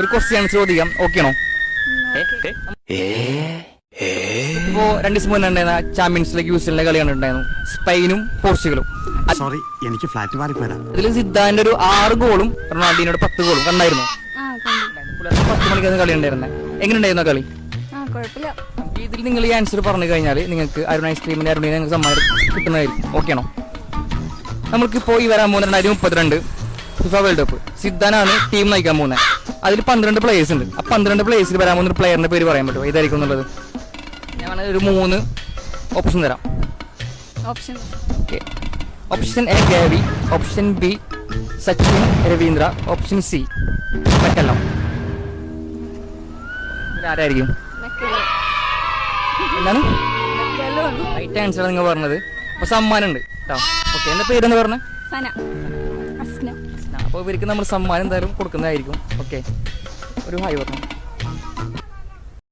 ഒരു ക്വസ്റ്റ്യൻ ചോദിക്കാം, ഓക്കെ ആണോ? ഇപ്പോ 2 ദിവസം മുന്നേ ഉണ്ടായിരുന്ന ചാമ്പ്യൻസ് ലീഗ് യൂസിലെ കളി കണ്ടിട്ടുണ്ടായിരുന്നു, സ്പെയിനും പോർച്ചുഗലും. സോറി, എനിക്ക് ഫ്ലാറ്റ് മാറി പോരാ. അതിൽ സിദ്ധാന്റെ ഒരു 6 ഗോളും റൊണാൾഡീനോട് 10 ഗോളും കണ്ടായിരുന്നു. 10 മണിക്കാണ് കളി ഉണ്ടായിരുന്നത്. എങ്ങനെയുണ്ടായിരുന്നു കളി? ഇതിൽ നിങ്ങൾ ഈ ആൻസർ പറഞ്ഞു കഴിഞ്ഞാൽ നിങ്ങൾക്ക് അരുൺ ഐസ്ക്രീമിന്റെ അരുണിനെ നിങ്ങൾക്ക് സമ്മാനം കിട്ടുന്നതായിരിക്കും. ഓക്കെ ആണോ? നമുക്കിപ്പോ ഈ വരാൻ പോകുന്ന 2032 ഫിഫ വേൾഡ് കപ്പ് സിദ്ധാനാണ് ടീം നയിക്കാൻ പോകുന്നത്. അതിൽ 12 പ്ലേയേഴ്സ് ഉണ്ട്. ആ 12 പ്ലേയേഴ്സിൽ വരാൻ പോകുന്ന പ്ലെയറിന്റെ പേര് പറയാൻ പറ്റുമോ? ഇതായിരിക്കും എന്നുള്ളത്. ഞാൻ ഒരു 3 ഓപ്ഷൻ തരാം. Option A Gavi, option B Sachin Ravindra, option C മറ്റെല്ലാം. ആരായിരിക്കും? എന്താണ് റൈറ്റ് ആൻസർ നിങ്ങൾ പറഞ്ഞത്? അപ്പൊ സമ്മാനം ഉണ്ട് കേട്ടോ. ഓക്കെ, എന്റെ പേരെന്ന് പറഞ്ഞ അപ്പൊ ഇവർക്ക് നമ്മൾ സമ്മാനം എന്തായാലും കൊടുക്കുന്നതായിരിക്കും. ഓക്കെ, ഒരു ഹായ് പറഞ്ഞു.